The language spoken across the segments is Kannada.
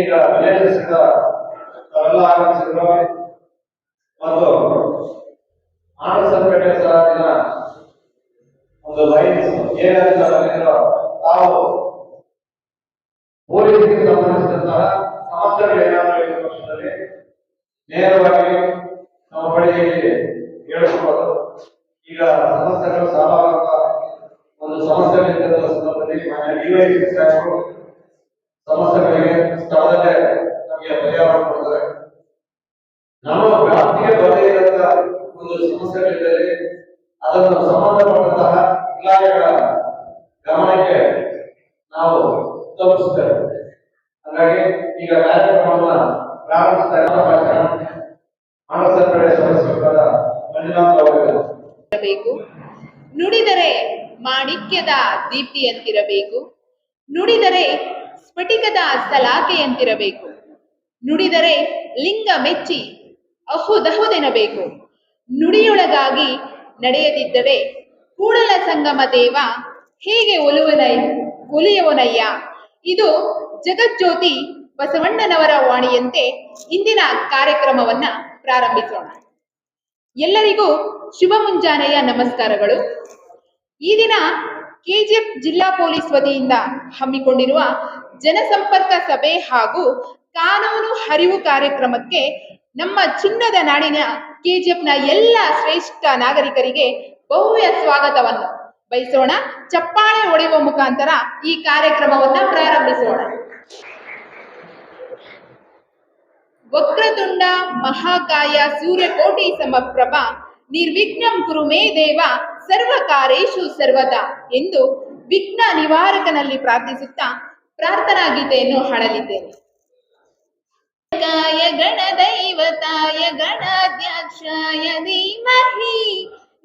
ಈಗ ವಿಲೇಜಿಸಿದ ತಾವೆಲ್ಲ ಆಗಮಿಸಿದ್ರು ಮತ್ತು ಆನಸಪೇಟೆ ಸಹ ಒಂದು ಲೈನ್ಸ್ ಏನಾದರೂ ತಾವು ಪೊಲೀಸ್ಗೆ ಸಂಬಂಧಿಸಿದಂತಹ ಸಮಸ್ಯೆಗಳು ಏನಾದರೂ ಈ ಪಕ್ಷದಲ್ಲಿ ನೇರವಾಗಿ ನಮ್ಮ ಬಳಿಗೆ ಹೇಳಿಕೊಳ್ಳೋದು. ಈಗ ಸಮಸ್ಯೆಗಳು ಸಾಮಾನ್ಯ ಒಂದು ಸಮಸ್ಯೆಗಳಿದ್ದ ಸಂದರ್ಭದಲ್ಲಿ ಡಿವೈಎಸ್ಪಿ ಸಾಹೇಬರು ಸಮಸ್ಯೆಗಳಿಗೆ ಸ್ಥಳದಲ್ಲೇ ನಮಗೆ ಪರಿಹಾರ ಕೊಡ್ತಾರೆ. ನಮ್ಮ ವ್ಯಾಪ್ತಿಗೆ ಬರದೇ ಇರುವ ಒಂದು ಸಮಸ್ಯೆಗಳಿದ್ದರೆ ಅದನ್ನು ಸಂಬಂಧಪಟ್ಟಂತಹ ಇಲಾಖೆಗಳ ಗಮನಕ್ಕೆ ನಾವು ತಲುಪಿಸುತ್ತೇವೆ. ಹಾಗಾಗಿ ಈಗ ಕಾರ್ಯಕ್ರಮವನ್ನು ಪ್ರಾರಂಭಿಸ್ತಾ ಇರಬೇಕು. ನುಡಿದರೆ ಮಾಣಿಕ್ಯದ ದೀಪ್ತಿಯಂತಿರಬೇಕು. ನುಡಿದರೆ ಸ್ಫಟಿಕದ ಸಲಾಕೆಯಂತಿರಬೇಕು. ನುಡಿದರೆ ಲಿಂಗ ಮೆಚ್ಚಿ ಅಹುದಹುದೆನಬೇಕು. ನುಡಿಯೊಳಗಾಗಿ ನಡೆಯದಿದ್ದರೆ ಕೂಡಲ ಸಂಗಮ ದೇವ ಹೇಗೆ ಒಲಿಯುವನಯ್ಯ. ಇದು ಜಗಜ್ಯೋತಿ ಬಸವಣ್ಣನವರ ವಾಣಿಯಂತೆ ಇಂದಿನ ಕಾರ್ಯಕ್ರಮವನ್ನ ಪ್ರಾರಂಭಿಸೋಣ. ಎಲ್ಲರಿಗೂ ಶುಭ ಮುಂಜಾನೆಯ ನಮಸ್ಕಾರಗಳು. ಈ ದಿನ ಕೆಜಿಎಫ್ ಜಿಲ್ಲಾ ಪೊಲೀಸ್ ವತಿಯಿಂದ ಹಮ್ಮಿಕೊಂಡಿರುವ ಜನಸಂಪರ್ಕ ಸಭೆ ಹಾಗೂ ಕಾನೂನು ಅರಿವು ಕಾರ್ಯಕ್ರಮಕ್ಕೆ ನಮ್ಮ ಚಿನ್ನದ ನಾಡಿನ ಕೆಜಿಎಫ್ನ ಎಲ್ಲ ಶ್ರೇಷ್ಠ ನಾಗರಿಕರಿಗೆ ಭವ್ಯ ಸ್ವಾಗತವನ್ನು ಬಯಸೋಣ. ಚಪ್ಪಾಳೆ ಹೊಡೆಯುವ ಮುಖಾಂತರ ಈ ಕಾರ್ಯಕ್ರಮವನ್ನ ಪ್ರಾರಂಭಿಸೋಣ. ವಕ್ರತುಂಡ ಮಹಾಕಾಯ ಸೂರ್ಯಕೋಟಿ ಸಮಪ್ರಭ ನಿರ್ವಿಘ್ನಂ ಕುರು ಮೇ ದೇವ ಸರ್ವಕಾರೇಶು ಸರ್ವದಾ ಎಂದು ವಿಘ್ನ ನಿವಾರಕನಲ್ಲಿ ಪ್ರಾರ್ಥಿಸುತ್ತಾ ಪ್ರಾರ್ಥನಾ ಗೀತೆಯನ್ನು ಹಾಡಲಿದ್ದೇನೆ. ಕಾಯ ಗಣದೈವತಾಯ ಗಣಾಧ್ಯಕ್ಷಾಯ ಧೀಮಹಿ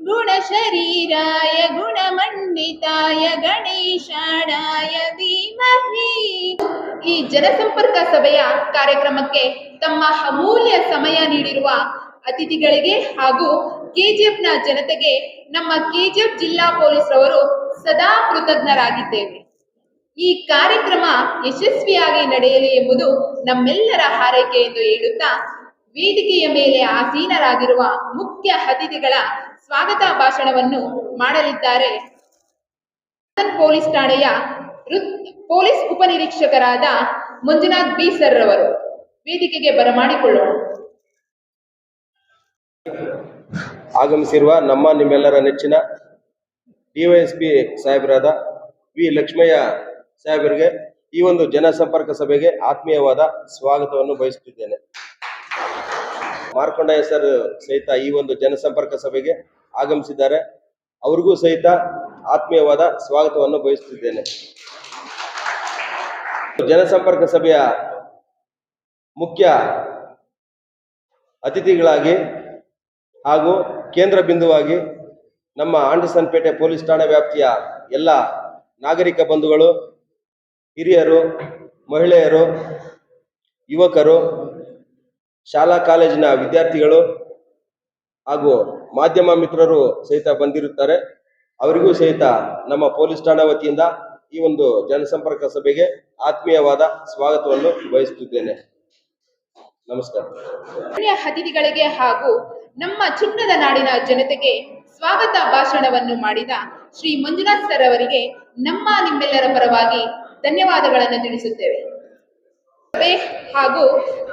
ಗುಣ ಶರೀರಾಯ ಗುಣಮಂಡಿತಾಯ ಗಣೇಶಾಣಾಯ ಧೀಮಹಿ. ಈ ಜನಸಂಪರ್ಕ ಸಭೆಯ ಕಾರ್ಯಕ್ರಮಕ್ಕೆ ತಮ್ಮ ಅಮೂಲ್ಯ ಸಮಯ ನೀಡಿರುವ ಅತಿಥಿಗಳಿಗೆ ಹಾಗೂ ಕೆಜಿಎಫ್ನ ಜನತೆಗೆ ನಮ್ಮ ಕೆಜಿಎಫ್ ಜಿಲ್ಲಾ ಪೊಲೀಸ್ ರವರು ಸದಾ ಕೃತಜ್ಞರಾಗಿದ್ದೇವೆ. ಈ ಕಾರ್ಯಕ್ರಮ ಯಶಸ್ವಿಯಾಗಿ ನಡೆಯಲಿ ಎಂಬುದು ನಮ್ಮೆಲ್ಲರ ಹಾರೈಕೆ ಎಂದು ಹೇಳುತ್ತಾ ವೇದಿಕೆಯ ಮೇಲೆ ಆಸೀನರಾಗಿರುವ ಮುಖ್ಯ ಅತಿಥಿಗಳ ಸ್ವಾಗತ ಭಾಷಣವನ್ನು ಮಾಡಲಿದ್ದಾರೆ. ಪೊಲೀಸ್ ಠಾಣೆಯ ಪೊಲೀಸ್ ಉಪನಿರೀಕ್ಷಕರಾದ ಮಂಜುನಾಥ್ ಬಿ ಸರ್ ರವರು ವೇದಿಕೆಗೆ ಬರಮಾಡಿಕೊಳ್ಳೋಣ. ಆಗಮಿಸಿರುವ ನಮ್ಮ ನಿಮ್ಮೆಲ್ಲರ ನೆಚ್ಚಿನ ಡಿವೈಎಸ್ಪಿ ಸಾಹೇಬರಾದ ವಿ ಲಕ್ಷ್ಮಯ್ಯ ಸಾಹೇಬರಿಗೆ ಈ ಒಂದು ಜನಸಂಪರ್ಕ ಸಭೆಗೆ ಆತ್ಮೀಯವಾದ ಸ್ವಾಗತವನ್ನು ಬಯಸುತ್ತಿದ್ದೇನೆ. ಮಾರ್ಕೊಂಡಯ್ಯ ಸರ್ ಸಹಿತ ಈ ಒಂದು ಜನಸಂಪರ್ಕ ಸಭೆಗೆ ಆಗಮಿಸಿದ್ದಾರೆ. ಅವರಿಗೂ ಸಹಿತ ಆತ್ಮೀಯವಾದ ಸ್ವಾಗತವನ್ನು ಬಯಸುತ್ತಿದ್ದೇನೆ. ಜನಸಂಪರ್ಕ ಸಭೆಯ ಮುಖ್ಯ ಅತಿಥಿಗಳಾಗಿ ಹಾಗೂ ಕೇಂದ್ರ ಬಿಂದುವಾಗಿ ನಮ್ಮ ಆಂಡಸನ್ಪೇಟೆ ಪೊಲೀಸ್ ಠಾಣಾ ವ್ಯಾಪ್ತಿಯ ಎಲ್ಲ ನಾಗರಿಕ ಬಂಧುಗಳು, ಹಿರಿಯರು, ಮಹಿಳೆಯರು, ಯುವಕರು, ಶಾಲಾ ಕಾಲೇಜಿನ ವಿದ್ಯಾರ್ಥಿಗಳು ಹಾಗೂ ಮಾಧ್ಯಮ ಮಿತ್ರರು ಸಹಿತ ಬಂದಿರುತ್ತಾರೆ. ಅವರಿಗೂ ಸಹಿತ ನಮ್ಮ ಪೊಲೀಸ್ ಠಾಣಾ ವತಿಯಿಂದ ಈ ಒಂದು ಜನಸಂಪರ್ಕ ಸಭೆಗೆ ಆತ್ಮೀಯವಾದ ಸ್ವಾಗತವನ್ನು ಬಯಸುತ್ತಿದ್ದೇನೆ. ನಮಸ್ಕಾರ. ಅತಿಥಿಗಳಿಗೆ ಹಾಗೂ ನಮ್ಮ ಚಿನ್ನದ ನಾಡಿನ ಜನತೆಗೆ ಸ್ವಾಗತ ಭಾಷಣವನ್ನು ಮಾಡಿದ ಶ್ರೀ ಮಂಜುನಾಥ್ ಸರ್ ಅವರಿಗೆ ನಮ್ಮ ನಿಮ್ಮೆಲ್ಲರ ಪರವಾಗಿ ಧನ್ಯವಾದಗಳನ್ನು ತಿಳಿಸುತ್ತೇವೆ. ಹಾಗೂ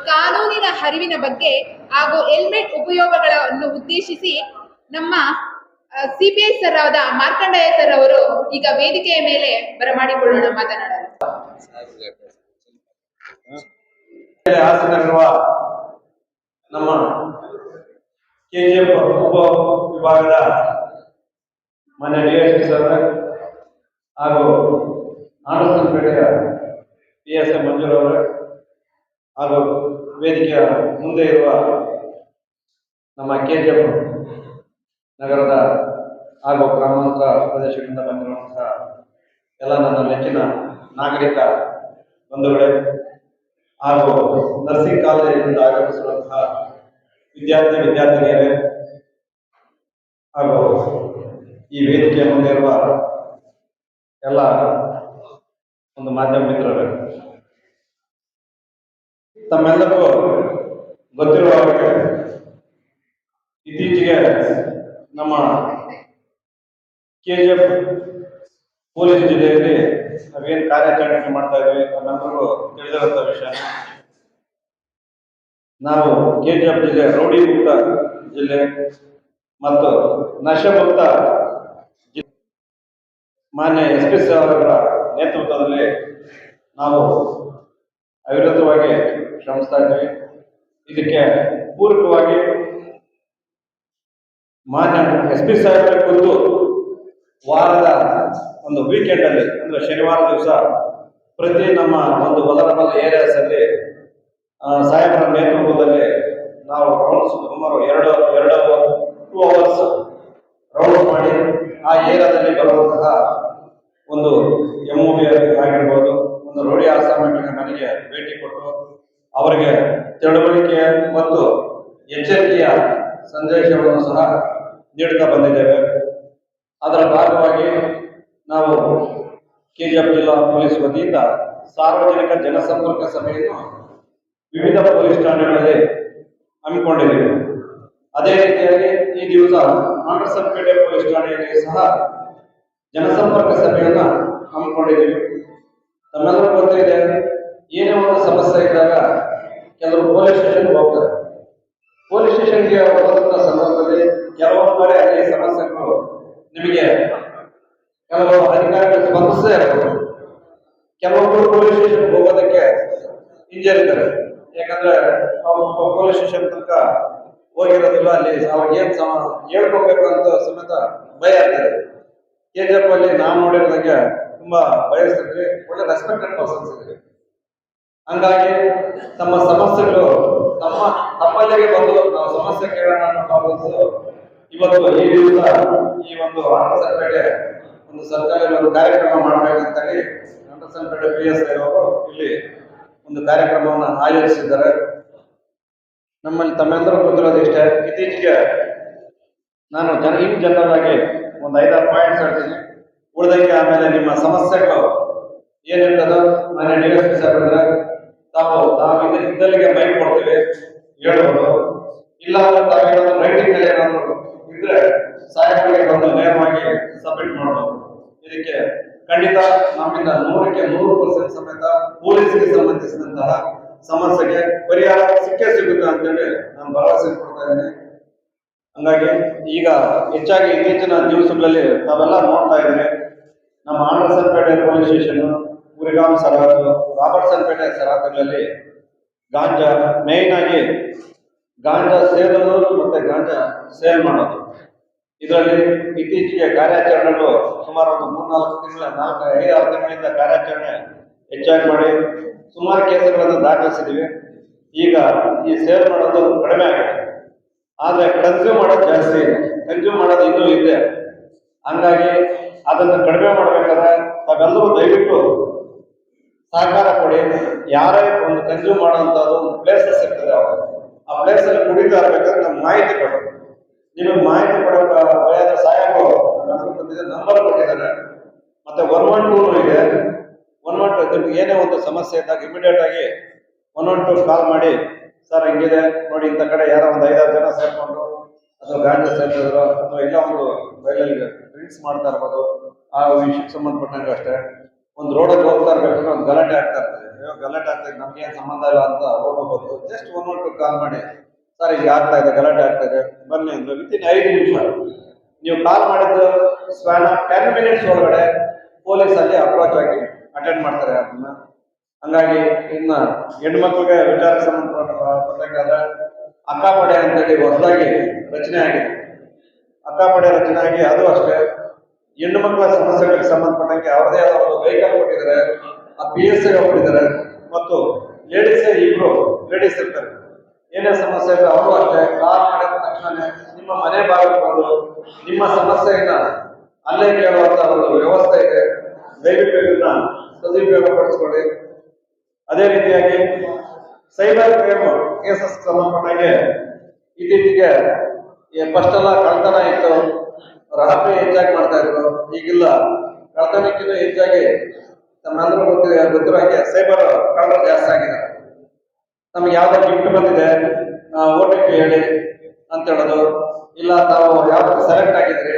ಕಾನೂನಿನ ಅರಿವಿನ ಬಗ್ಗೆ ಹಾಗೂ ಹೆಲ್ಮೆಟ್ ಉಪಯೋಗಗಳನ್ನು ಉದ್ದೇಶಿಸಿ ನಮ್ಮ ಸಿಪಿಐ ಸರ್ ಆದ ಮಾರ್ಕಂಡಯ್ಯ ಸರ್ ಅವರು ಈಗ ವೇದಿಕೆಯ ಮೇಲೆ ಬರಮಾಡಿಕೊಳ್ಳೋಣ ಮಾತನಾಡಲು. ಹಾಸನಲ್ಲಿರುವ ನಮ್ಮ ಕೆಜಿಎಫ್ ಉಪ ವಿಭಾಗದ ಮಾನ್ಯ ಡಿಎಸ್ಪಿ ಸರ್ ಹಾಗೂ ಆನಸಪೇಟೆಯ PSI ಮಂಜೂರ್ ಅವರೇ ಹಾಗೂ ವೇದಿಕೆಯ ಮುಂದೆ ಇರುವ ನಮ್ಮ ಕೆಜಿಎಫ್ ನಗರದ ಹಾಗೂ ಗ್ರಾಮಾಂತರ ಪ್ರದೇಶಗಳಿಂದ ಬಂದಿರುವಂತಹ ಎಲ್ಲ ನನ್ನ ನೆಚ್ಚಿನ ನಾಗರಿಕ ಬಂಧುಗಳೇ ಹಾಗೂ ನರ್ಸಿಂಗ್ ಕಾಲೇಜಿನಿಂದ ಆಗಮಿಸಿರುವಂತಹ ವಿದ್ಯಾರ್ಥಿನಿಯರೇ ಹಾಗೂ ಈ ವೇದಿಕೆಯ ಮುಂದೆ ಇರುವ ಎಲ್ಲ ಒಂದು ಮಾಧ್ಯಮ ಮಿತ್ರರೇ, ತಮ್ಮೆಲ್ಲರಿಗೂ ಗೊತ್ತಿರುವ ಹಾಗೆ ಇತ್ತೀಚೆಗೆ ನಮ್ಮ ಕೆಜಿಎಫ್ ಪೊಲೀಸ್ ಜಿಲ್ಲೆಯಲ್ಲಿ ನಾವೇನು ಕಾರ್ಯಾಚರಣೆ ಮಾಡ್ತಾ ಇದ್ವಿ ತಮ್ಮೆಲ್ಲರಿಗೂ ತಿಳಿದಿರುವಂತ ವಿಷಯ. ನಾವು ಕೆಜಿಎಫ್ ಜಿಲ್ಲೆ ರೌಡಿ ಮುಕ್ತ ಜಿಲ್ಲೆ ಮತ್ತು ನಶೆ ಮುಕ್ತ ಮಾನ್ಯ SP ಅವರ ನೇತೃತ್ವದಲ್ಲಿ ನಾವು ಅವಿರತವಾಗಿ ಶ್ರಮಿಸ್ತಾ ಇದ್ದೀವಿ. ಇದಕ್ಕೆ ಪೂರಕವಾಗಿ ಮಾನ್ಯ SP ಸಾಹೇಬರ ಕುರಿತು ವಾರದ ಒಂದು ವೀಕೆಂಡ್ ಅಲ್ಲಿ ಅಂದ್ರೆ ಶನಿವಾರ ದಿವಸ ಪ್ರತಿ ನಮ್ಮ ಒಂದು ವಲರಬಲ್ ಏರಿಯಾಸ್ ಅಲ್ಲಿ ಸಾಹೇಬರ ನೇತೃತ್ವದಲ್ಲಿ ನಾವು ರೌಂಡ್ಸ್ ಸುಮಾರು 2 ಅವರ್ಸ್ ರೌಂಡ್ ಮಾಡಿ ಆ ಏರಿಯಾದಲ್ಲಿ ಬರುವಂತಹ ಒಂದು MOB ಆಗಿರ್ಬೋದು, ಒಂದು ರೌಡಿ ಆಸಾಮಿಗಳ ಮನೆಗೆ ಭೇಟಿ ಕೊಟ್ಟು ಅವರಿಗೆ ತಿಳುವಳಿಕೆ ಮತ್ತು ಎಚ್ಚರಿಕೆಯ ಸಂದೇಶವನ್ನು ಸಹ ನೀಡುತ್ತಾ ಬಂದಿದ್ದೇವೆ. ಅದರ ಭಾಗವಾಗಿ ನಾವು ಕೆಜಿಎಫ್ ಜಿಲ್ಲಾ ಪೊಲೀಸ್ ವತಿಯಿಂದ ಸಾರ್ವಜನಿಕ ಜನಸಂಪರ್ಕ ಸಭೆಯನ್ನು ವಿವಿಧ ಪೊಲೀಸ್ ಠಾಣೆಗಳಲ್ಲಿ ಹಮ್ಮಿಕೊಂಡಿದ್ದೇವೆ. ಅದೇ ರೀತಿಯಾಗಿ ಈ ದಿವಸ ನಾಗಸಂಪೇಟೆ ಪೊಲೀಸ್ ಠಾಣೆಯಲ್ಲಿ ಸಹ ಜನಸಂಪರ್ಕ ಸಭೆಯನ್ನ ಹಮ್ಮಿಕೊಂಡಿದ್ದೀವಿ. ನಮ್ಮೆಲ್ಲರೂ ಗೊತ್ತಿದೆ, ಏನೇ ಒಂದು ಸಮಸ್ಯೆ ಇದ್ದಾಗ ಕೆಲವರು ಪೊಲೀಸ್ ಸ್ಟೇಷನ್ಗೆ ಹೋಗ್ತಾರೆ. ಪೊಲೀಸ್ ಸ್ಟೇಷನ್ಗೆ ಹೋದಂತ ಸಂದರ್ಭದಲ್ಲಿ ಕೆಲವೊಂದು ಬಾರಿ ಅಲ್ಲಿ ಸಮಸ್ಯೆಗಳು ನಿಮಗೆ ಕೆಲವು ಅಧಿಕಾರಿಗಳು ಸ್ಪಂದಿಸದೇ ಇರಬಹುದು. ಕೆಲವೊಬ್ಬರು ಪೊಲೀಸ್ ಸ್ಟೇಷನ್ಗೆ ಹೋಗೋದಕ್ಕೆ ಹಿಂಜರಿತಾರೆ. ಯಾಕಂದ್ರೆ ಅವರು ಪೊಲೀಸ್ ಸ್ಟೇಷನ್ ತನಕ ಹೋಗಿರೋದಿಲ್ಲ, ಅಲ್ಲಿ ಅವ್ರಿಗೆ ಹೇಳ್ಕೋಬೇಕು ಅಂತ ಸಮೇತ ಭಯ ಆಗ್ತದೆ. ಕೆಜಿಎಫ್ ಅಲ್ಲಿ ನಾವು ನೋಡಿರೋದಕ್ಕೆ ತುಂಬಾ ಬಯಸ್ತಿದ್ವಿ, ಒಳ್ಳೆ ರೆಸ್ಪೆಕ್ಟೆಡ್ ಪರ್ಸನ್ಸ್ ಇದ್ವಿ. ಹಂಗಾಗಿ ತಮ್ಮ ಸಮಸ್ಯೆಗಳು ತಮ್ಮಲ್ಲಿಗೆ ಬಂದು ನಾವು ಸಮಸ್ಯೆ ಕೇಳೋಣ ಅನ್ನೋ ಭಾವಿಸಲು ಇವತ್ತು ಈ ದಿವಸ ಈ ಒಂದು ಆಂಧ್ರಸಂಪೇಟೆ ಒಂದು ಸರ್ಕಾರಿ ಒಂದು ಕಾರ್ಯಕ್ರಮ ಮಾಡಬೇಕಂತೇಳಿ ಆಂಧ್ರಸಂಪೇಟೆ PSI ಅವರು ಇಲ್ಲಿ ಒಂದು ಕಾರ್ಯಕ್ರಮವನ್ನು ಆಯೋಜಿಸಿದ್ದಾರೆ. ನಮ್ಮಲ್ಲಿ ತಮ್ಮೆಲ್ಲರೂ ಗೊತ್ತಿರೋದು ಇಷ್ಟೇ. ಇತ್ತೀಚೆಗೆ ನಾನು ಜನರಲ್ ಆಗಿ ಒಂದು 5-6 ಪಾಯಿಂಟ್ಸ್ ಹೇಳ್ತೀನಿ. ಉಳಿದಂಗೆ ಆಮೇಲೆ ನಿಮ್ಮ ಸಮಸ್ಯೆಗಳು ಏನಿರ್ತದೋ ಮನೆ DSP ಸಾಹೇಬ್ರ ತಾವು ಇದ್ದಲ್ಲಿಗೆ ಮೈಕ್ ಕೊಡ್ತೀವಿ, ಹೇಳ್ಬೋದು. ಇಲ್ಲ ಅಂದ್ರೆ ತಾವೇನಾದ್ರು ರೈಟಿಂಗ್ ನಲ್ಲಿ ಏನಾದ್ರು ಇದ್ರೆ ಸಾಹೇಬರಿಗೆ ಬಂದು ನೇರವಾಗಿ ಸಬ್ಮಿಟ್ ಮಾಡ್ಬೋದು. ಇದಕ್ಕೆ ಖಂಡಿತ ನಮ್ಮಿಂದ 100% ಸಮೇತ ಪೊಲೀಸ್ಗೆ ಸಂಬಂಧಿಸಿದಂತಹ ಸಮಸ್ಯೆಗೆ ಪರಿಹಾರ ಸಿಕ್ಕೇ ಸಿಗುತ್ತೆ ಅಂತೇಳಿ ನಾನು ಭರವಸೆ ಕೊಡ್ತಾ ಇದ್ದೇನೆ. ಹಂಗಾಗಿ ಈಗ ಹೆಚ್ಚಾಗಿ ಇತ್ತೀಚಿನ ದಿವಸಗಳಲ್ಲಿ ತಾವೆಲ್ಲ ನೋಡ್ತಾ ಇದ್ರೆ ನಮ್ಮ ಆಂಧ್ರಸಂಪೇಟೆ ಪೊಲೀಸ್ ಸ್ಟೇಷನ್, ಉರಿಗಾಂ ಸರಹದ್ದು, ರಾಬರ್ಟ್ಸನ್ಪೇಟೆ ಸರಹದ್ದುಗಳಲ್ಲಿ ಗಾಂಜಾ ಮೇಯ್ನ್ ಆಗಿ ಗಾಂಜಾ ಸೇದೋದು ಮತ್ತೆ ಗಾಂಜಾ ಸೇಲ್ ಮಾಡೋದು. ಇದರಲ್ಲಿ ಇತ್ತೀಚೆಗೆ ಕಾರ್ಯಾಚರಣೆಗಳು ಸುಮಾರು ಒಂದು 3-4 ತಿಂಗಳ 5-6 ತಿಂಗಳಿಂದ ಕಾರ್ಯಾಚರಣೆ ಹೆಚ್ಚಾಗಿ ಮಾಡಿ ಸುಮಾರು ಕೇಸುಗಳನ್ನು ದಾಖಲಿಸಿದ್ದೀವಿ. ಈಗ ಈ ಸೇಲ್ ಮಾಡೋದು ಕಡಿಮೆ ಆಗಿದೆ, ಆದ್ರೆ ಕನ್ಸ್ಯೂಮ್ ಮಾಡೋದು ಜಾಸ್ತಿ ಇದೆ. ಕನ್ಸ್ಯೂಮ್ ಮಾಡೋದು ಇನ್ನೂ ಇದೆ. ಹಂಗಾಗಿ ಅದನ್ನು ಕಡಿಮೆ ಮಾಡ್ಬೇಕಾದ್ರೆ ತಾವೆಲ್ಲರೂ ದಯವಿಟ್ಟು ಸಹಕಾರ ಕೊಡಿ. ಯಾರೇ ಒಂದು ಕನ್ಸ್ಯೂಮ್ ಮಾಡುವಂತದ್ದು ಒಂದು ಪ್ಲೇಸಸ್ ಇರ್ತದೆ, ಆ ಪ್ಲೇಸ್ ಅಲ್ಲಿ ಕುಡಿತಾ ಇರ್ಬೇಕಾದ್ರೆ ನಮ್ಗೆ ಮಾಹಿತಿ ಕೊಡೋದು. ನಿಮಗೆ ಮಾಹಿತಿ ಕೊಡೋಕೆ ಸಾಹೇಬರು ನಂಬರ್ ಕೊಟ್ಟಿದ್ದಾರೆ, ಮತ್ತೆ 112 ಇದೆ. 112 ಏನೇ ಒಂದು ಸಮಸ್ಯೆ ಇದ್ದಾಗ ಇಮಿಡಿಯೇಟ್ ಆಗಿ 112 ಕಾಲ್ ಮಾಡಿ, ಸರ್ ಹಿಂಗಿದೆ ನೋಡಿ, ಇಂಥ ಕಡೆ ಯಾರೋ ಒಂದು 5-6 ಜನ ಸೇರ್ಕೊಂಡು ಅಥವಾ ಗಾಂಜಾ ಸೇರ್ತಿದ್ರು ಅಥವಾ ಇಲ್ಲ ಒಂದು ಬೈಲಲ್ಲಿ ಡ್ರಿಂಕ್ಸ್ ಮಾಡ್ತಾ ಇರ್ಬೋದು, ಆ ವಿಷಯಕ್ಕೆ ಸಂಬಂಧಪಟ್ಟಂಗೆ ಅಷ್ಟೇ. ಒಂದು ರೋಡಲ್ಲಿ ಹೋಗ್ತಾ ಇರ್ಬೇಕಂದ್ರೆ ಒಂದು ಗಲಾಟೆ ಆಗ್ತಾ ಇರ್ತದೆ, ಗಲಾಟೆ ಆಗ್ತದೆ, ನಮ್ಗೇನು ಸಂಬಂಧ ಇಲ್ಲ ಅಂತ ಹೋಗ್ಬೋದು. ಜಸ್ಟ್ 112 ಕಾಲ್ ಮಾಡಿ, ಸರ್ ಈಗ ಆಗ್ತಾ ಇದೆ, ಗಲಾಟೆ ಆಗ್ತಾ ಇದೆ, ಬನ್ನಿ ಅಂದ್ರೆ ವಿತಿನ್ 5 ನಿಮಿಷ ನೀವು ಕಾಲ್ ಮಾಡಿದ್ದು ಸ್ಪ್ಯಾನ್ 10 ಮಿನಿಟ್ಸ್ ಒಳಗಡೆ ಪೊಲೀಸ್ ಅಲ್ಲಿ ಅಪ್ರೋಚ್ ಆಗಿ ಅಟೆಂಡ್ ಮಾಡ್ತಾರೆ ಅದನ್ನ. ಹಂಗಾಗಿ ಇನ್ನ ಹೆಣ್ಮಕ್ಳಿಗೆ ವಿಚಾರಕ್ಕೆ ಸಂಬಂಧಪಟ್ಟಾಗ ಅಕ್ಕಾಪಡೆ ಅಂತೇಳಿ ಹೊಸದಾಗಿ ರಚನೆ ಆಗಿದೆ. ಅಕ್ಕಾಪಡೆ ರಚನೆ ಆಗಿ ಅದು ಅಷ್ಟೇ ಹೆಣ್ಣು ಮಕ್ಕಳ ಸಮಸ್ಯೆಗಳಿಗೆ ಸಂಬಂಧಪಟ್ಟಂಗೆ ಅವರದೇ ಆದ ಒಂದು ವೆಹಿಕಲ್ ಕೊಟ್ಟಿದ್ದಾರೆ, ಆ PSI ಕೊಟ್ಟಿದ್ದಾರೆ. ಮತ್ತು ಇಬ್ರು ಲೇಡೀಸ್ ಇರ್ತಾರೆ, ಏನೇ ಸಮಸ್ಯೆ ಇದ್ರೆ ಅವರು ಅಷ್ಟೇ ಕಾಲ್ ಮಾಡಿದ ತಕ್ಷಣ ನಿಮ್ಮ ಮನೆ ಬಾಗಿಲು ಬಂದು ನಿಮ್ಮ ಸಮಸ್ಯೆಯನ್ನ ಅಲ್ಲೇ ಕೇಳುವಂತ ಒಂದು ವ್ಯವಸ್ಥೆ ಇದೆ. ದಯವಿಟ್ಟು ಇದನ್ನ ಸದುಪಯೋಗ ಪಡಿಸ್ಕೊಳ್ಳಿ. ಅದೇ ರೀತಿಯಾಗಿ ಸೈಬರ್ ಕ್ರೈಮ್ ಕೇಸಸ್ ಸಂಬಂಧಪಟ್ಟಾಗೆ ಇತ್ತೀಚೆಗೆ ಫಸ್ಟ್ ಎಲ್ಲ ಕಳ್ತನ ಇತ್ತು, ರಾತ್ರಿ ಹೆಚ್ಚಾಗಿ ಮಾಡ್ತಾ ಇದ್ರು. ಈಗಿಲ್ಲ, ಕಳ್ತನಕ್ಕಿಂತ ಹೆಚ್ಚಾಗಿ ನಮ್ಮೆಲ್ಲರೂ ಗೊತ್ತಿರೋ ಹಾಗೆ ಸೈಬರ್ ಕಳ್ಳರು ಜಾಸ್ತಿ ಆಗಿದೆ. ನಮ್ಗೆ ಯಾವ್ದೋ ಗಿಫ್ಟ್ ಬಂದಿದೆ OTP ಹೇಳಿ ಅಂತ ಹೇಳೋದು, ಇಲ್ಲ ತಾವು ಯಾವ್ದು ಸೆಲೆಕ್ಟ್ ಆಗಿದ್ರಿ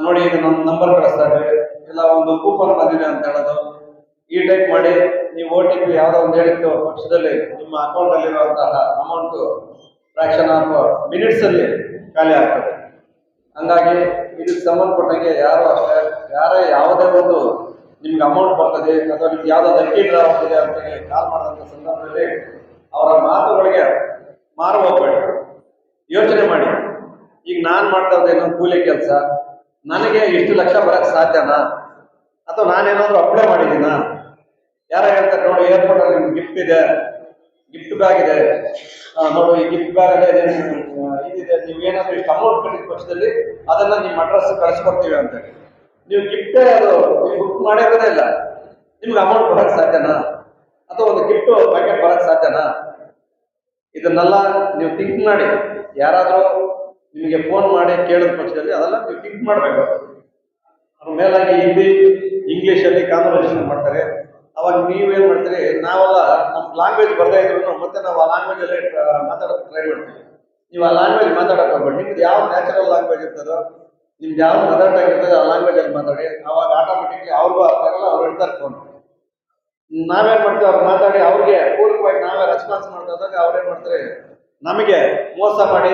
ನೋಡಿ ಇದು ನಮ್ಮ ನಂಬರ್ ಕಳಿಸ್ತಾರೆ, ಇಲ್ಲ ಒಂದು ಕೂಪನ್ ಬಂದಿದೆ ಅಂತ ಹೇಳೋದು. ಈ ಟೈಪ್ ಮಾಡಿ ನೀವು OTP ಯಾವ್ದೋ ಒಂದು ಹೇಳಿದ್ದು ಪಕ್ಷದಲ್ಲಿ ನಿಮ್ಮ ಅಕೌಂಟ್ ಅಲ್ಲಿರುವಂತಹ ಅಮೌಂಟ್ ಫ್ರಾಕ್ಷನ್ ಆಫ್ ಮಿನಿಟ್ಸ್ ಅಲ್ಲಿ ಖಾಲಿ ಆಗ್ತದೆ. ಹಂಗಾಗಿ ಇದಕ್ಕೆ ಸಂಬಂಧಪಟ್ಟಂಗೆ ಯಾರು ಅಷ್ಟೇ ಯಾರೇ ಯಾವುದೇ ಒಂದು ನಿಮ್ಗೆ ಅಮೌಂಟ್ ಬರ್ತದೆ ಅಥವಾ ನಿಮ್ಗೆ ಯಾವ್ದೋ ಲಕ್ಕಿ ಡ್ರಾ ಆಗ್ತದೆ ಅಂತ ಕಾಲ್ ಮಾಡಿದಂಥ ಸಂದರ್ಭದಲ್ಲಿ ಅವರ ಮಾತುಗಳಿಗೆ ಮಾರು ಹೋಗ್ಬೇಡಿ. ಯೋಚನೆ ಮಾಡಿ, ಈಗ ನಾನು ಮಾಡ್ತಾ ಇದ್ದೇನೋ ಕೂಲಿ ಕೆಲಸ, ನನಗೆ ಇಷ್ಟು ಲಕ್ಷ ಬರಕ್ಕೆ ಸಾಧ್ಯನಾ, ಅಥವಾ ನಾನೇನಾದ್ರೂ ಅಪ್ಲೈ ಮಾಡಿದ್ದೀನಾ? ಯಾರ ಹೇಳ್ತಾರೆ ನೋಡಿ ಏರ್ಪೋರ್ಟ್ ಅಲ್ಲಿ ನಿಮ್ಗೆ ಗಿಫ್ಟ್ ಇದೆ, ಗಿಫ್ಟ್ ಬ್ಯಾಗ್ ಇದೆ, ನೋಡು ಈ ಗಿಫ್ಟ್ ಬ್ಯಾಗ್ ಅಲ್ಲಿ ಇದಿದೆ, ನೀವು ಏನಾದ್ರೂ ಇಷ್ಟು ಅಮೌಂಟ್ ಕಟ್ಟಿದ ಪಕ್ಷದಲ್ಲಿ ಅದನ್ನ ನಿಮ್ಮ ಅಡ್ರೆಸ್ ಕಳಿಸ್ಕೊಡ್ತೀವಿ ಅಂತೇಳಿ ನೀವು ಗಿಫ್ಟೇ ಅದು ಬುಕ್ ಮಾಡಿರೋದೇ ಇಲ್ಲ, ನಿಮ್ಗೆ ಅಮೌಂಟ್ ಬರಕ್ ಸಾಧ್ಯನಾ? ಅಥವಾ ಒಂದು ಗಿಫ್ಟ್ ಪ್ಯಾಕೆಟ್ ಬರಕ್ ಸಾಧ್ಯನಾ? ಇದನ್ನೆಲ್ಲ ನೀವು ಥಿಂಕ್ ಮಾಡಿ. ಯಾರಾದ್ರೂ ನಿಮಗೆ ಫೋನ್ ಮಾಡಿ ಕೇಳಿದ ಪಕ್ಷದಲ್ಲಿ ಅದೆಲ್ಲ ನೀವು ಥಿಂಕ್ ಮಾಡ್ಬೇಕು. ಅದ್ರ ಮೇಲಾಗಿ ಹಿಂದಿ ಇಂಗ್ಲಿಷ್ ಅಲ್ಲಿ ಕಾನ್ವರ್ಸೇಷನ್ ಮಾಡ್ತಾರೆ. ಅವಾಗ ನೀವೇನ್ ಮಾಡ್ತೀರಿ, ನಾವೆಲ್ಲ ನಮ್ ಲ್ಯಾಂಗ್ವೇಜ್ ಬರ್ದೇ ಇದ್ರು ಮತ್ತೆ ನಾವು ಆ ಲ್ಯಾಂಗ್ವೇಜ್ ಅಲ್ಲಿ ಮಾತಾಡೋಕೆ ಟ್ರೈ ಮಾಡ್ತೀವಿ. ನೀವು ಆ ಲ್ಯಾಂಗ್ವೇಜ್ ಮಾತಾಡಕ್ ಹೋಗ್ಬೇಡಿ. ನಿಮ್ದು ಯಾವ ನ್ಯಾಚುರಲ್ ಲ್ಯಾಂಗ್ವೇಜ್ ಇರ್ತದೋ, ನಿಮ್ದು ಯಾವ ಮದರ್ ಟಂಗ್ ಇರ್ತದೆ ಆ ಲ್ಯಾಂಗ್ವೇಜ್ ಅಲ್ಲಿ ಮಾತಾಡಿ. ಅವಾಗ ಆಟೋಮೆಟಿಕ್ಲಿ ಅವ್ರಿಗೂ ಅರ್ಥ ಆಗಲ್ಲ, ಅವ್ರು ಇಡ್ತಾರೆ ಫೋನ್. ನಾವೇನ್ ಮಾಡ್ತೀವಿ, ಅವ್ರು ಮಾತಾಡಿ ಅವ್ರಿಗೆ ಪೂರ್ವಕವಾಗಿ ನಾವೇ ರೆಸ್ಪಾನ್ಸ್ ಮಾಡ್ತಾ ಇದ್ದಾಗ ಅವ್ರೇನ್ ಮಾಡ್ತಾರೆ, ನಮಗೆ ಮೋಸ ಮಾಡಿ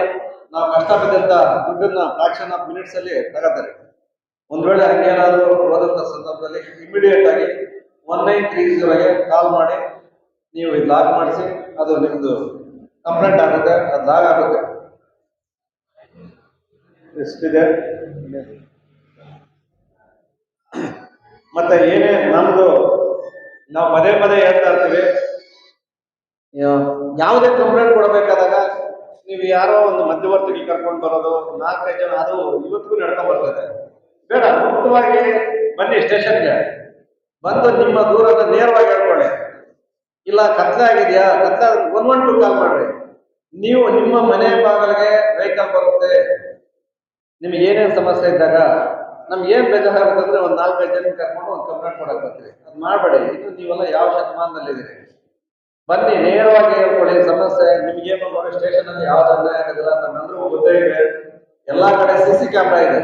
ನಾವು ಕಷ್ಟ ಬಿದ್ದಂತ ದುಡ್ಡನ್ನ ಫ್ರಾಕ್ಷನ್ ಆಫ್ ಮಿನಿಟ್ಸ್ ಅಲ್ಲಿ ತಗೋತಾರೆ. ಒಂದ್ ವೇಳೆ ಹಂಗೇನಾದ್ರೂ ಹೋದಂತ ಸಂದರ್ಭದಲ್ಲಿ ಇಮಿಡಿಯೇಟ್ ಆಗಿ 1930ಗೆ ಕಾಲ್ ಮಾಡಿ ನೀವು ಇದು ಲಾಗ್ ಮಾಡಿಸಿ, ಅದು ನಿಮ್ದು ಕಂಪ್ಲೇಂಟ್ ಆಗುತ್ತೆ, ಅದು ಲಾಗ್ ಆಗುತ್ತೆ. ಎಷ್ಟಿದೆ ಮತ್ತೆ ಏನೇ ನಮ್ದು ನಾವು ಪದೇ ಪದೇ ಹೇಳ್ತಾ ಇರ್ತೀವಿ, ಯಾವುದೇ ಕಂಪ್ಲೇಂಟ್ ಕೊಡಬೇಕಾದಾಗ ನೀವು ಯಾರೋ ಒಂದು ಮಧ್ಯವರ್ತಿಗಳು ಕರ್ಕೊಂಡು ಬರೋದು 4-5 ಜನ, ಅದು ಇವತ್ತಿಗೂ ನಡ್ಕೊಂಡ್ ಬರ್ತದೆ. ಬೇಡ, ಮುಕ್ತವಾಗಿ ಬನ್ನಿ ಸ್ಟೇಷನ್ಗೆ ಬಂದು ನಿಮ್ಮ ದೂರದ ನೇರವಾಗಿ ಹೇಳ್ಕೊಳ್ಳಿ. ಇಲ್ಲ ಕತ್ಲೆ ಆಗಿದೆಯಾ, ಕತ್ಲೆ 112 ಕಾಲ್ ಮಾಡ್ರಿ. ನೀವು ನಿಮ್ಮ ಮನೆ ಬಾಗಿಲಿಗೆ ವೆಹಿಕಲ್ ಬರುತ್ತೆ. ನಿಮ್ಗೆ ಏನೇನು ಸಮಸ್ಯೆ ಇದ್ದಾಗ ನಮ್ಗೆ ಏನ್ ಬೇಜಾರಾಗುತ್ತೆ ಅಂದ್ರೆ ಒಂದು 4-5 ಜನ ಕರ್ಕೊಂಡು ಒಂದು ಕಂಪ್ಲೇಂಟ್ ಕೊಡಕ್ ಬರ್ತೀವಿ. ಅದು ಮಾಡಬೇಡಿ. ಇದು ನೀವೆಲ್ಲ ಯಾವ ಶತಮಾನದಲ್ಲಿದ್ದೀರಿ? ಬನ್ನಿ, ನೇರವಾಗಿ ಹೇಳ್ಕೊಳ್ಳಿ ಸಮಸ್ಯೆ. ನಿಮ್ಗೇನು ನೋಡಿ ಸ್ಟೇಷನ್ ಅಲ್ಲಿ ಯಾವ ತೊಂದರೆ ಆಗೋದಿಲ್ಲ, ನಮ್ಮೆಲ್ಲರಿಗೂ ಗೊತ್ತೇ ಇದೆ. ಎಲ್ಲಾ ಕಡೆ CC ಕ್ಯಾಮ್ರಾ ಇದೆ,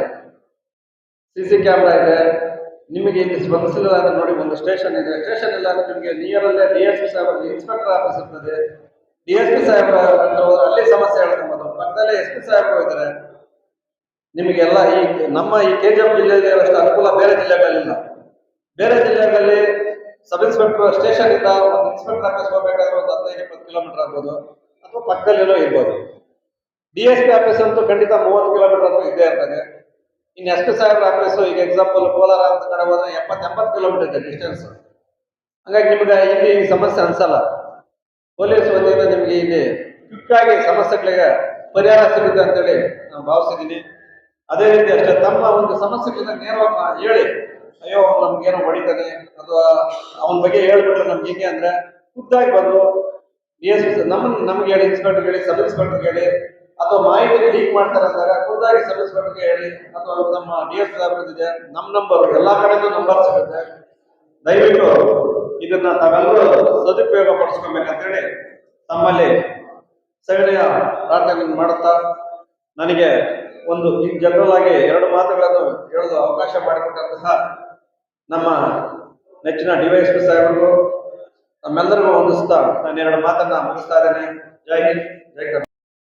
CC ಕ್ಯಾಮ್ರಾ ಇದೆ. ನಿಮಗೆ ಇಲ್ಲಿ ಸ್ಪಂದಿಸಿಲ್ಲ ಅಂದ್ರೆ ನೋಡಿ ಒಂದು ಸ್ಟೇಷನ್ ಇದೆ. ಸ್ಟೇಷನ್ ಇಲ್ಲ ಅಂದ್ರೆ ನಿಮಗೆ ನಿಯರಲ್ಲೇ DSP ಸಾಹೇಬ್ ಇನ್ಸ್ಪೆಕ್ಟರ್ ಆಫೀಸ್ ಇರ್ತದೆ. DSP ಸಾಹೇಬ್ರ ಅಲ್ಲಿ ಸಮಸ್ಯೆ ಹೇಳ್ಕೊಬೋದು. ಪಕ್ಕದಲ್ಲೇ SP ಸಾಹೇಬ್ರು ಇದ್ದಾರೆ. ನಿಮಗೆಲ್ಲ ನಮ್ಮ ಈ KGF ಜಿಲ್ಲೆಯಲ್ಲಿ ಅಷ್ಟು ಅನುಕೂಲ ಬೇರೆ ಜಿಲ್ಲೆಗಳಿಲ್ಲ. ಬೇರೆ ಜಿಲ್ಲೆಗಳಲ್ಲಿ ಸಬ್ ಇನ್ಸ್ಪೆಕ್ಟರ್ ಸ್ಟೇಷನ್ ಇಂದ ಒಂದು ಇನ್ಸ್ಪೆಕ್ಟರ್ ಆಫೀಸ್ ಹೋಗ್ಬೇಕಾದ್ರೆ ಒಂದು 15-20 ಕಿಲೋಮೀಟರ್ ಆಗ್ಬೋದು, ಅಥವಾ ಪಕ್ಕದಲ್ಲಿರೋ ಇರ್ಬೋದು. DSP ಆಫೀಸ್ ಅಂತೂ ಖಂಡಿತ 30 ಕಿಲೋಮೀಟರ್ ಅಂತೂ ಇದ್ದೇ ಇರ್ತದೆ. ಇನ್ನು SP ಸಾಹೇಬ್ರ ಆಫೀಸು ಈಗ ಎಕ್ಸಾಂಪಲ್ ಕೋಲಾರ ಅಂತ ಕಡೆ ಹೋದ್ರೆ 70-80 ಕಿಲೋಮೀಟರ್ ಇದೆ ಡಿಸ್ಟೆನ್ಸ್. ಹಾಗಾಗಿ ನಿಮ್ಗೆ ಇಲ್ಲಿ ಸಮಸ್ಯೆ ಅನ್ಸಲ್ಲ. ಪೊಲೀಸ್ ವತಿಯಿಂದ ನಿಮ್ಗೆ ಇಲ್ಲಿ ಕ್ವಿಕ್ ಆಗಿ ಸಮಸ್ಯೆಗಳಿಗೆ ಪರಿಹಾರ ಸಿಗುತ್ತೆ ಅಂತೇಳಿ ನಾನು ಭಾವಿಸಿದ್ದೀನಿ. ಅದೇ ರೀತಿ ಅಷ್ಟೇ ತಮ್ಮ ಒಂದು ಸಮಸ್ಯೆಗಳನ್ನ ನೇರವಾಗಿ ಹೇಳಿ, ಅಯ್ಯೋ ನಮ್ಗೇನೋ ಹೊಡಿತಾನೆ ಅಥವಾ ಅವನ ಬಗ್ಗೆ ಹೇಳ್ಬಿಟ್ರೆ ನಮ್ಗೆ ಹಿಂಗೆ ಅಂದ್ರೆ ಖುದ್ದಾಗಿ ಬಂದು DSP ನಮ್ಗೆ ಹೇಳಿ, ಇನ್ಸ್ಪೆಕ್ಟರ್ ಹೇಳಿ, ಸಬ್ ಇನ್ಸ್ಪೆಕ್ಟರ್ ಹೇಳಿ, ಅಥವಾ ಮಾಹಿತಿ ಲೀಕ್ ಮಾಡ್ತಾರೆ ಅಂದಾಗ ಖುದ್ದಾಗಿ ಸಬ್ ಇನ್ಸ್ಪೆಕ್ಟರ್ಗೆ ಹೇಳಿ, ಅಥವಾ ನಮ್ಮ DSP ಇದೆ, ನಮ್ಮ ನಂಬರ್ ಎಲ್ಲಾ ಕಡೆಗೂ ನಂಬರ್ ಸಿಗುತ್ತೆ. ದಯವಿಟ್ಟು ಇದನ್ನ ತಾವೆಲ್ಲರೂ ಸದುಪಯೋಗ ಪಡಿಸ್ಕೊಬೇಕಂತೇಳಿ ತಮ್ಮಲ್ಲಿ ಸಗಣಿಯ ಪ್ರಾರ್ಥನೆ ಮಾಡುತ್ತಾ, ನನಗೆ ಒಂದು ಈ ಜನರಲ್ ಆಗಿ 2 ಮಾತುಗಳನ್ನು ಹೇಳಲು ಅವಕಾಶ ಮಾಡಿಕೊಟ್ಟಂತಹ ನಮ್ಮ ನೆಚ್ಚಿನ DYSP ಸಾಹೇಬರಿಗೂ ನಮ್ಮೆಲ್ಲರಿಗೂ ಹೊಂದಿಸ್ತಾ ನಾನು 2 ಮಾತನ್ನ ಮುಗಿಸ್ತಾ ಇದ್ದೇನೆ. ಜೈ ಹಿಂದ್, ಜೈ ಕರ್ನಾಟಕ.